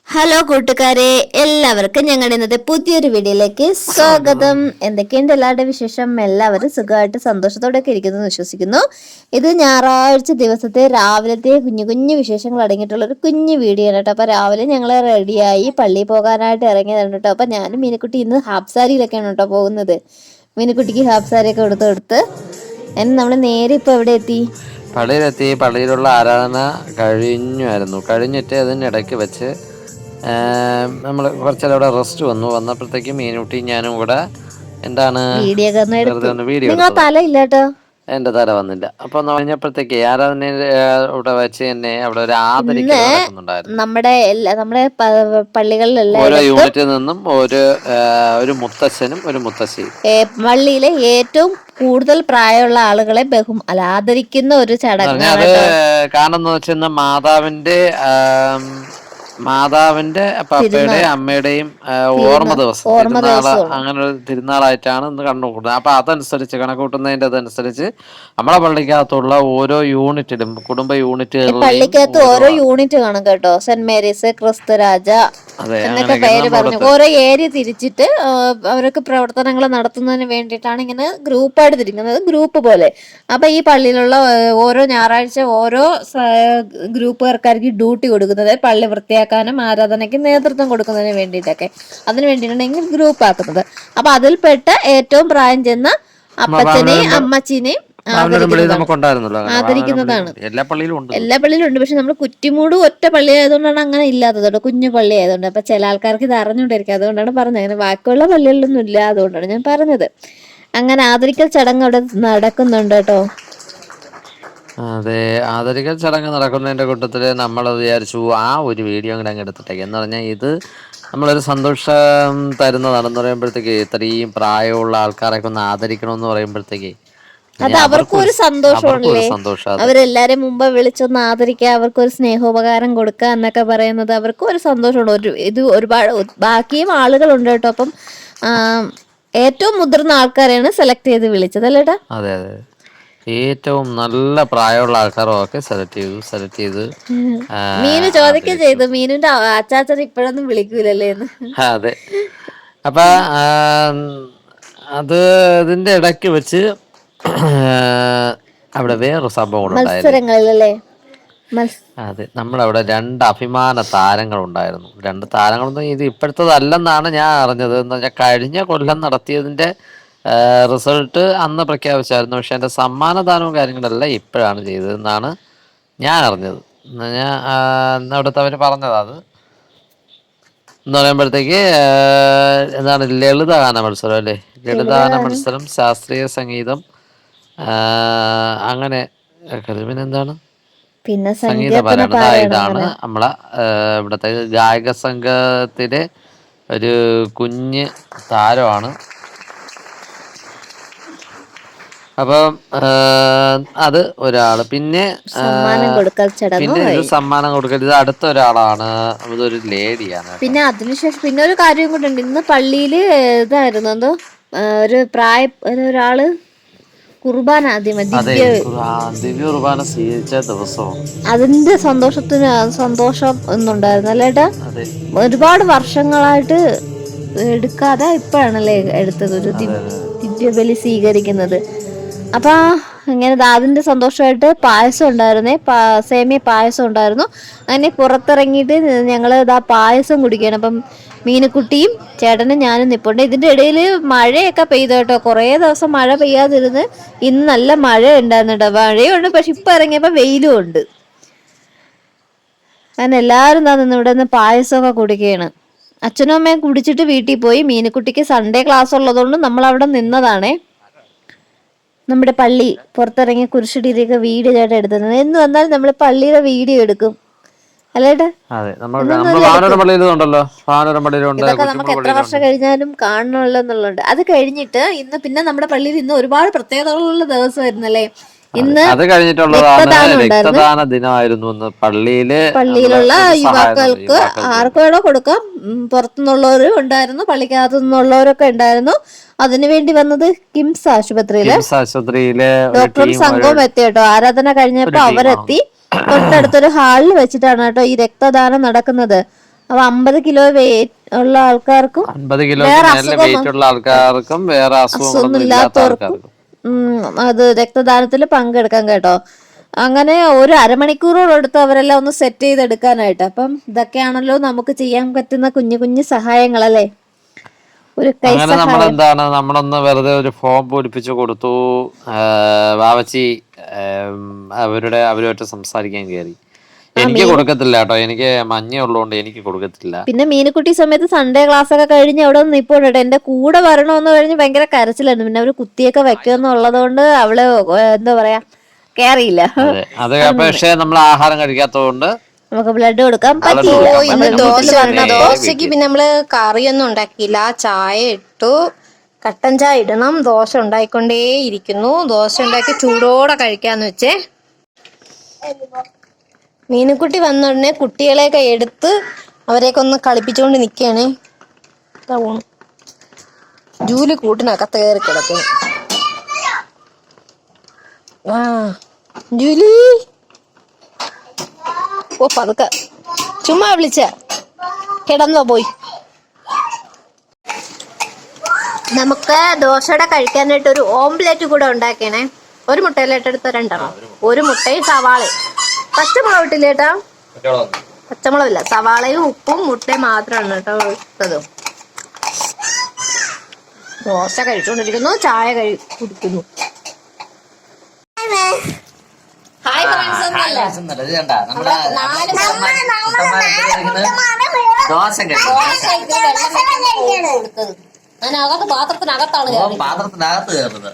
Hello കൂട്ടുകാരെ, എല്ലാവർക്കും ഞങ്ങളുടെ ഇന്നത്തെ പുതിയൊരു വീഡിയോയിലേക്ക് സ്വാഗതം. എന്തൊക്കെയുണ്ട് എല്ലാവരുടെ വിശേഷം? എല്ലാവരും സുഖമായിട്ട് സന്തോഷത്തോടെ ഒക്കെ ഇരിക്കുന്നു വിശ്വസിക്കുന്നു. ഇത് ഞായറാഴ്ച ദിവസത്തെ രാവിലത്തെ കുഞ്ഞു കുഞ്ഞു വിശേഷങ്ങൾ അടങ്ങിയിട്ടുള്ള ഒരു കുഞ്ഞു വീഡിയോ ആണ് കേട്ടോ. അപ്പൊ രാവിലെ ഞങ്ങൾ റെഡിയായി പള്ളിയിൽ പോകാനായിട്ട് ഇറങ്ങിയതാണ് കേട്ടോ. അപ്പൊ ഞാനും മീനുക്കുട്ടി ഇന്ന് ഹാഫ് സാരിയിലൊക്കെയാണ് കേട്ടോ പോകുന്നത്. മീനുക്കുട്ടിക്ക് ഹാഫ് സാരിയൊക്കെ കൊടുത്ത് നമ്മൾ നേരെ ഇപ്പൊ എവിടെ എത്തി? പള്ളിയിലെത്തി. പള്ളിയിലുള്ള ആരാധന കഴിഞ്ഞിട്ട് അതിനിടയ്ക്ക് വെച്ച് നമ്മൾ കുറച്ചേരം അവിടെ റെസ്റ്റ് വന്നപ്പോഴത്തേക്ക് മീനുട്ടി ഞാനും കൂടെ വെറുതെ ഒന്ന് വീഡിയോ എടുത്തു. തല ഇല്ല കേട്ടോ, എന്റെ തല വന്നില്ല. അപ്പൊ കഴിഞ്ഞപ്പോഴത്തേക്ക് ആരാധന ഇവിടെ വെച്ച് തന്നെ അവിടെ ഒരു ആദരിക്കൽ നടക്കുന്നുണ്ടായിരുന്നു. നമ്മുടെ പള്ളികളിലെല്ലാം ഓരോ യൂണിറ്റിൽ നിന്നും ഒരു മുത്തശ്ശനും ഒരു മുത്തശ്ശിയും പള്ളിയിലെ ഏറ്റവും കൂടുതൽ പ്രായമുള്ള ആളുകളെ ആദരിക്കുന്ന ഒരു ചടങ്ങാണ്. അത് കാരണം വെച്ചാൽ മാതാവിന്റെ പപ്പയുടെ അമ്മയുടെയും ഓർമ്മ ദിവസം അങ്ങനെ ഒരു തിരുനാളായിട്ടാണ് ഇന്ന് കണക്കൂട്ടുന്നത്. അപ്പൊ അതനുസരിച്ച് കണക്കൂട്ടുന്നതിന്റെ അതനുസരിച്ച് നമ്മളെ പള്ളിക്കകത്തുള്ള ഓരോ യൂണിറ്റിലും കുടുംബ യൂണിറ്റുകളിലും പള്ളിക്കകത്ത് ഓരോ യൂണിറ്റ് കാണും കേട്ടോ. സെന്റ് മേരീസ്, ക്രിസ്തുരാജ എന്നൊക്കെ പേര് പറഞ്ഞു ഓരോ ഏരിയ തിരിച്ചിട്ട് അവരൊക്കെ പ്രവർത്തനങ്ങൾ നടത്തുന്നതിന് വേണ്ടിയിട്ടാണ് ഇങ്ങനെ ഗ്രൂപ്പായിട്ട് തിരിക്കുന്നത്, ഗ്രൂപ്പ് പോലെ. അപ്പൊ ഈ പള്ളിയിലുള്ള ഓരോ ഞായറാഴ്ച ഓരോ ഗ്രൂപ്പുകാർക്കാർക്ക് ഡ്യൂട്ടി കൊടുക്കുന്നത് പള്ളി വൃത്തിയാക്കാനും ആരാധനയ്ക്ക് നേതൃത്വം കൊടുക്കുന്നതിന് വേണ്ടിയിട്ടൊക്കെ. അതിന് വേണ്ടിയിട്ടാണ് ഇങ്ങനെ ഗ്രൂപ്പ് ആക്കുന്നത്. അപ്പൊ അതിൽപ്പെട്ട ഏറ്റവും പ്രായം ചെന്ന അപ്പച്ചനെയും അമ്മച്ചിനെയും ആദരിക്കുന്നതാണ്. എല്ലാ പള്ളിയിലും ഉണ്ട്. പക്ഷെ നമ്മൾ കുറ്റിമൂട് ഒറ്റ പള്ളി ആയതുകൊണ്ടാണ് അങ്ങനെ ഇല്ലാത്തത്, കുഞ്ഞു പള്ളി ആയതുകൊണ്ട്. അപ്പൊ ചില ആൾക്കാർക്ക് ഇത് അറിഞ്ഞുകൊണ്ടിരിക്കും, അതുകൊണ്ടാണ് പറഞ്ഞത്. അങ്ങനെ ബാക്കിയുള്ള പള്ളികളിലൊന്നും ഇല്ല, അതുകൊണ്ടാണ് ഞാൻ പറഞ്ഞത്. അങ്ങനെ ആദരിക്കൽ ചടങ്ങ് അവിടെ നടക്കുന്നുണ്ട് കേട്ടോ. അതെ, ആദരിക്കൽ ചടങ്ങ് നടക്കുന്നതിന്റെ കൂട്ടത്തില് നമ്മൾ വിചാരിച്ചു ആ ഒരു വീഡിയോ അങ്ങ് എടുത്തിട്ടേക്ക് എന്ന് പറഞ്ഞാൽ ഇത് നമ്മളൊരു സന്തോഷം തരുന്നതാണെന്ന് പറയുമ്പോഴത്തേക്ക് ഇത്രയും പ്രായമുള്ള ആൾക്കാരൊക്കെ ഒന്ന് ആദരിക്കണമെന്ന് പറയുമ്പോഴത്തേക്ക് അത് അവർക്കും ഒരു സന്തോഷമാണല്ലേ. അവരെല്ലാരും മുമ്പ് വിളിച്ചൊന്ന് ആദരിക്കുക, അവർക്കൊരു സ്നേഹോപകാരം കൊടുക്കുക എന്നൊക്കെ പറയുന്നത് അവർക്കും ഒരു സന്തോഷമാണ്. ഇത് ഒരുപാട് ബാക്കിയും ആളുകളുണ്ട് കേട്ടോ. അപ്പം ഏറ്റവും മുതിർന്ന ആൾക്കാരെയാണ് സെലക്ട് ചെയ്ത് വിളിച്ചത് അല്ലേട്ടാ? അതെ അതെ, ഏറ്റവും നല്ല പ്രായമുള്ള ആൾക്കാരൊക്കെ സെലക്ട് ചെയ്ത് മീനു ചോദിക്കുകയും ചെയ്തു, മീനുവിന്റെ അച്ചാച്ചൻ ഇപ്പോഴൊന്നും വിളിക്കൂലല്ലേ എന്ന്. അതെ, അപ്പൊ ഇതിന്റെ ഇടയ്ക്ക് വെച്ച് അവിടെ വേറൊരു സംഭവം മത്സരങ്ങളിലല്ലേ. അതെ, നമ്മളവിടെ 2 അഭിമാന താരങ്ങൾ ഉണ്ടായിരുന്നു. 2 താരങ്ങളൊന്നും ഇത് ഇപ്പോഴത്തതല്ലെന്നാണ് ഞാൻ അറിഞ്ഞത്. എന്ന് പറഞ്ഞാൽ കഴിഞ്ഞ കൊല്ലം നടത്തിയതിന്റെ റിസൾട്ട് അന്ന് പ്രഖ്യാപിച്ചായിരുന്നു. പക്ഷെ എൻ്റെ സമ്മാനദാനവും കാര്യങ്ങളെല്ലാം ഇപ്പോഴാണ് ചെയ്തതെന്നാണ് ഞാൻ അറിഞ്ഞത്. അവിടുത്തെ അവർ പറഞ്ഞത് അത് എന്ന് പറയുമ്പോഴത്തേക്ക് ലളിതഗാന മത്സരം അല്ലേ, ലളിതഗാന മത്സരം, ശാസ്ത്രീയ സംഗീതം, അങ്ങനെ പിന്നെ സംഗീത പാരായണം. ഇതാണ് നമ്മളെ ഇവിടുത്തെ ഗായക സംഘത്തിലെ ഒരു കുഞ്ഞ് താരമാണ്. അപ്പം അത് ഒരാള്. പിന്നെ ഇത് സമ്മാനം കൊടുക്കൽ ഇത് അടുത്ത ഒരാളാണ്, ഇതൊരു ലേഡിയാണ്. പിന്നെ അതിനുശേഷം പിന്നെ ഒരു കാര്യം കൂടെ ഉണ്ട്. ഇന്ന് പള്ളിയില് ഇതായിരുന്നു, എന്തോ ഒരാള് കുർബാന ദിവ്യ കുർബാന സ്വീകരിച്ച ദിവസവും അതിന്റെ സന്തോഷം എന്നുണ്ടായിരുന്നു അല്ലേട്ടാ. ഒരുപാട് വർഷങ്ങളായിട്ട് എടുക്കാതെ ഇപ്പോഴാണല്ലേ എടുത്തത് ഒരു ദിവ്യബലി സ്വീകരിക്കുന്നത്. അപ്പൊ ഇങ്ങനെ അതിന്റെ സന്തോഷമായിട്ട് പായസം ഉണ്ടായിരുന്നേ, സേമിയ പായസം ഉണ്ടായിരുന്നു. അങ്ങനെ പുറത്തിറങ്ങിയിട്ട് ഞങ്ങള് പായസം കുടിക്കുകയാണ്. അപ്പം മീനുക്കുട്ടിയും ചേട്ടനും ഞാനും നിപ്പുണ്ട്. ഇതിന്റെ ഇടയിൽ മഴയൊക്കെ പെയ്തു കേട്ടോ. കുറേ ദിവസം മഴ പെയ്യാതിരുന്ന് ഇന്ന് നല്ല മഴ ഉണ്ടായിരുന്നു കേട്ടോ. മഴയുണ്ട്, പക്ഷെ ഇപ്പൊ ഇറങ്ങിയപ്പോ വെയിലും ഉണ്ട്. അങ്ങനെ എല്ലാവരും നിന്ന് ഇവിടെ നിന്ന് പായസമൊക്കെ കുടിക്കുകയാണ്. അച്ഛനും അമ്മയും കുടിച്ചിട്ട് വീട്ടിൽ പോയി. മീനുക്കുട്ടിക്ക് സൺഡേ ക്ലാസ് ഉള്ളതുകൊണ്ട് നമ്മൾ അവിടെ നിന്നതാണേ. നമ്മുടെ പള്ളി പുറത്തിറങ്ങിയ കുരിശടിയിലേക്ക് വീഡിയോ ചേട്ടൻ എടുത്തത്. എന്ന് വന്നാൽ നമ്മൾ പള്ളിയുടെ വീഡിയോ എടുക്കും അല്ലേട്ടാ. ഇതൊക്കെ നമുക്ക് എത്ര വർഷം കഴിഞ്ഞാലും കാണണമല്ലോ എന്നുള്ളത്. അത് കഴിഞ്ഞിട്ട് ഇന്ന് പിന്നെ നമ്മുടെ പള്ളിയിൽ ഇന്ന് ഒരുപാട് പ്രത്യേകതകളുള്ള ദിവസമായിരുന്നല്ലേ. ഇന്ന് അത് കഴിഞ്ഞിട്ടുള്ളതാണ് രക്തദാന ദിനമായിരുന്നു എന്ന് പള്ളിയിലുള്ള യുവാക്കൾക്ക് ആർക്ക് വേണോ കൊടുക്കാം. പുറത്തുനിന്നുള്ളവരും ഉണ്ടായിരുന്നു, പള്ളിക്കകത്തു നിന്നുള്ളവരൊക്കെ ഉണ്ടായിരുന്നു. അതിനുവേണ്ടി വന്നത് കിംസ് ആശുപത്രിയിലെ ഡോക്ടറും സംഘവും എത്തി കേട്ടോ. ആരാധന കഴിഞ്ഞപ്പോ അവരെത്തി. തൊട്ടടുത്തൊരു ഹാളിൽ വെച്ചിട്ടാണ് കേട്ടോ ഈ രക്തദാനം നടക്കുന്നത്. അപ്പൊ 50 കിലോ വെയിറ്റ് ഉള്ള ആൾക്കാർക്കും 50 കിലോ വെയിറ്റുള്ള ആൾക്കാർക്കും വേറെ അസുഖമൊന്നും ഇല്ലാത്തവർക്കും അത് രക്തദാനത്തിൽ പങ്കെടുക്കാം കേട്ടോ. അങ്ങനെ ഒരു അരമണിക്കൂറോടെടുത്ത് അവരെല്ലാം ഒന്ന് സെറ്റ് ചെയ്തെടുക്കാനായിട്ട്. അപ്പം ഇതൊക്കെയാണല്ലോ നമുക്ക് ചെയ്യാൻ പറ്റുന്ന കുഞ്ഞു കുഞ്ഞു സഹായങ്ങളല്ലേ. ഒരു കൈ സഹായം. നമ്മളൊന്ന് വെറുതെ ഒരു ഫോം പൂരിപ്പിച്ചു കൊടുത്തു. വാവച്ചി അവരുമായിട്ട് സംസാരിക്കാൻ കയറി. എനിക്ക് കൊടുക്കത്തില്ല കേട്ടോ, എനിക്ക് മഞ്ഞ ഉള്ളതുകൊണ്ട് എനിക്ക് കൊടുക്കത്തില്ല. പിന്നെ മീനുക്കുട്ടി സമയത്ത് സൺഡേ ക്ലാസ് ഒക്കെ കഴിഞ്ഞ് അവിടെ നിൽപ്പുണ്ട് കേട്ടോ. എന്റെ കൂടെ വരണമെന്ന് കഴിഞ്ഞ് ഭയങ്കര കരച്ചിലായിരുന്നു. പിന്നെ അവര് കുത്തിയൊക്കെ വെക്കുന്നുള്ളത് കൊണ്ട് അവള് എന്താ പറയാ കേറിയില്ല. അത് പക്ഷേ നമ്മൾ ആഹാരം കഴിക്കാത്തതുകൊണ്ട് നമുക്ക് ബ്ലഡ് കൊടുക്കാൻ പറ്റില്ല. ദോശക്ക് പിന്നെ നമ്മള് കറിയൊന്നും ഉണ്ടാക്കിയില്ല, ചായ ഇട്ടു. കട്ടൻ ചായ ഇടണം. ദോശ ഉണ്ടായിക്കൊണ്ടേ ഇരിക്കുന്നു. ദോശ ഉണ്ടാക്കി ചൂടോടെ കഴിക്കാന്ന് വെച്ചേ. മീനുക്കുട്ടി വന്ന ഉടനെ കുട്ടികളെയൊക്കെ എടുത്ത് അവരെയൊക്കെ ഒന്ന് കളിപ്പിച്ചുകൊണ്ട് നിൽക്കുകയാണേ. ജൂലി കൂട്ടിനകത്ത് കയറി കിടക്കുന്നു. ആ ജൂലി ഓ പതുക്കെ ചുമ്മാ വിളിച്ച കിടന്നോ പോയി. നമുക്ക് ദോശയുടെ കഴിക്കാനായിട്ട് ഒരു ഓംലെറ്റ് കൂടെ ഉണ്ടാക്കിയണേ. ഒരു മുട്ടയിലേട്ട് എടുത്ത 2 ഒരു മുട്ടയും സവാളയും. പച്ചമുളക് ഇട്ടില്ലേട്ടാ? പച്ചമുളകില്ല, സവാളയും ഉപ്പും മുട്ടയും മാത്രമാണ് കേട്ടോ ഇട്ടത്. ദോശ കഴിച്ചുകൊണ്ടിരിക്കുന്നു, ചായ കുടിക്കുന്നു. ഹായ് ഫ്രണ്ട്സ് അതിനകത്ത് പാത്രത്തിനകത്ത് കയറുന്നത്.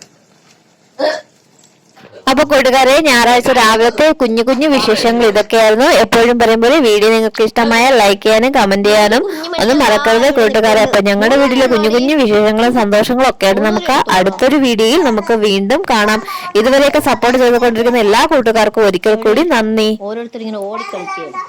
അപ്പൊ കൂട്ടുകാരെ, ഞായറാഴ്ച രാവിലത്തെ കുഞ്ഞു കുഞ്ഞു വിശേഷങ്ങൾ ഇതൊക്കെയായിരുന്നു. എപ്പോഴും പറയുമ്പോൾ വീഡിയോ നിങ്ങൾക്ക് ഇഷ്ടമായ ലൈക്ക് ചെയ്യാനും കമന്റ് ചെയ്യാനും ഒന്നും മറക്കരുത് കൂട്ടുകാരെ. അപ്പൊ ഞങ്ങളുടെ വീട്ടിലെ കുഞ്ഞു കുഞ്ഞു വിശേഷങ്ങളും സന്തോഷങ്ങളും ഒക്കെ ആയിട്ട് നമുക്ക് അടുത്തൊരു വീഡിയോയിൽ നമുക്ക് വീണ്ടും കാണാം. ഇതുവരെയൊക്കെ സപ്പോർട്ട് ചെയ്തുകൊണ്ടിരിക്കുന്ന എല്ലാ കൂട്ടുകാർക്കും ഒരിക്കൽ കൂടി നന്ദി. ഓരോരുത്തർ ഇങ്ങനെ ഓടിക്കളിക്കുകയാണ്.